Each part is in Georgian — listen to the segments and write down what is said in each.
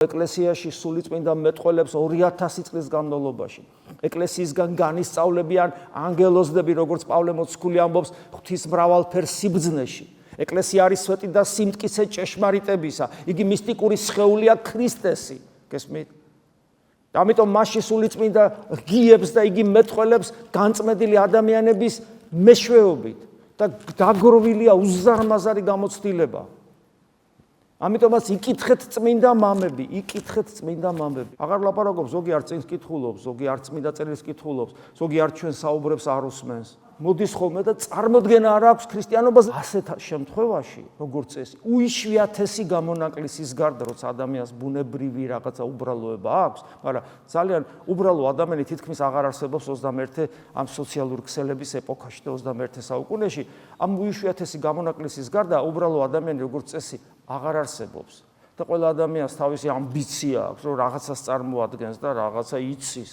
ეკლესიაში სულიწმინდა მეტყველებს 2000 წლის განმავლობაში. ეკლესიისგან განისწავლებიან ანგელოზები, როგორც პავლე მოციქული ამბობს, ღვთის მრავალფერ სიბრძნეში. ეკლესია არის სვეტი და სიმტკიცე ჭეშმარიტებისა. იგი მისტიკური სხეულია ქრისტესი. გესმით? ამიტომ მასში სულიწმინდა ღიებს და იგი მეტყველებს განწმენდილი ადამიანების მეშვეობით და დაგროვილია უზარმაზარი გამოცდილება. ამიტომაც იკითხეთ წმინდა მამები, აღარ ლაპარაკობს, ზოგი არ წინს კითხულობს, ზოგი არ წმინდა წერილს კითხულობს, ზოგი არ ჩვენ საუბრებს არ უსმენს. მოდის ხოლმე და წარმოდგენა არ აქვს ქრისტიანობას ასეთ შემთხვევაში, როგორც წესი, უიშვიათესი გამონაკლისის გარდა, როცა ადამიანს ბუნებრივი რაღაცა უბრალოება აქვს, მაგრამ ძალიან უბრალო ადამიანი თითქმის აღარ არსებობს 21 ამ სოციალური ქსელების ეპოქაში და 21 საუკუნეში, ამ უიშვიათესი გამონაკლისის გარდა უბრალო ადამიანი როგორც წესი აღარ არსებობს. და ყველა ადამიანს თავისი ამბიცია აქვს, რომ რაღაცას წარმოადგენს და რაღაცა იცის.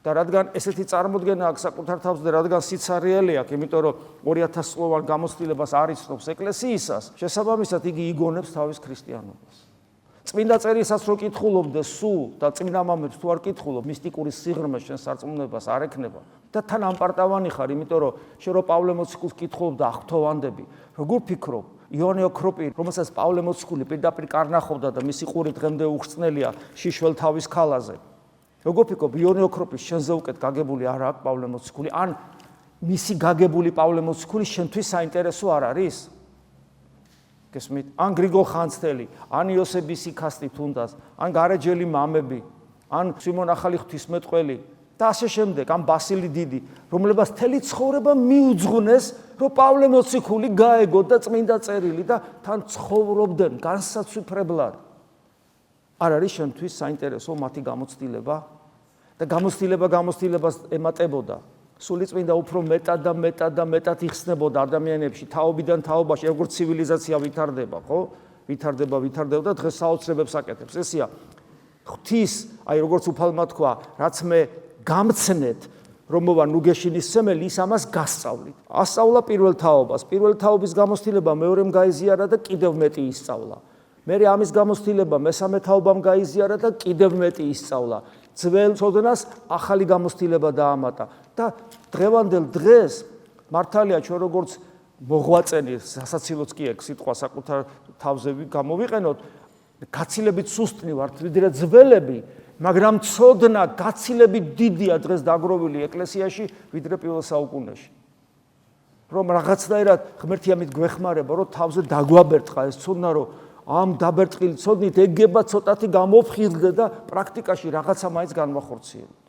და რადგან ესეთი წარმოდგენა აქვს საკუთარ თავს და რადგან სიცარიელი აქვს, იმიტომ რომ 2000 წლოვან გამოცდილებას არ იცნობს ეკლესიისას, შესაბამისად იგი იგონებს თავის ქრისტიანობას. წმინდა წერისაც რო კითხულობდეს სულ და წმინდა მამებს თუ არ კითხულობ, მისტიკური სიღრმე შენ სარწმუნოებას არ ექნება და თან ამპარტავანი ხარ, იმიტომ რომ შენ რო პავლე მოციქულს კითხულობ და აღთოვანდები, როგორ ფიქრობ? იონე ოქროპირი, რომელსაც პავლე მოციქული პირდაპირ კარნახობდა და მისი ყური დღემდე უხრწნელია შიშველ თავის ქალაზე. როგორ ფიქრობ, იონე ოქროპირის შენზე უკეთ გაგებული არ აქვს პავლე მოციქული, ან მისი გაგებული პავლე მოციქული შენთვის საინტერესო არ არის? გესმით? ან გრიგოლ ხანძთელი, ან იოსები სიქასტი თუნდაც, ან გარეჯელი მამები, ან სიმონ ახალი ღვთისმეტყველი და ასე შემდეგ, ან ბასილი დიდი, რომლებას მთელი ცხოვრება მიუძღვნეს, რომ პავლე მოციქული გაეგო და წმინდა წერილი და თან ცხოვრობდნენ განსაცვიფრებლად. არ არის შენთვის საინტერესო მათი გამოცდილება და გამოცდილებას ემატებოდა. სულიწმინდა უფრო მეტად იხსნებოდა ადამიანებში, თაობიდან თაობაში, როგორც ცივილიზაცია ვითარდება, ხო? ვითარდება და დღეს საოცრებებს აკეთებს. ესია ღვთის, აი როგორც უფალმა თქვა, რაც მე გამცნეთ, რომ მოვა ნუგეშინის სემელი, ის ამას გასწავლით. ასწავლა პირველ თაობას, პირველ თაობის გამოცდილება მეორემ გაიზიარა და კიდევ მეტი ისწავლა. მერე ამის გამოცდილება მესამე თაობამ გაიზიარა და კიდევ მეტი ისწავლა. ძველ ცოდნას ახალი გამოცდილება დაამატა და დღევანდელ დღეს მართალია ჩვენ როგორც მოღვაწენი, სასაცილოც კი ეგ სიტყვა საკუთარ თავზე გამოვიყენოთ, გაცილებით სუსტნი ვართ ვიდრე ძველები, მაგრამ ცოდნა გაცილებით დიდია დღეს დაგროვილი ეკლესიაში ვიდრე პირველ საუკუნეში. რომ რაღაცნაირად ღმერთი ამით გვეხმარება, რომ თავზე დაგვაბერტყა ეს ცოდნა, რომ ამ დაბერტყილი ცოდნით ეგება ცოტათი გამოფხიზლდე და პრაქტიკაში რაღაცა მაინც განვახორციელე.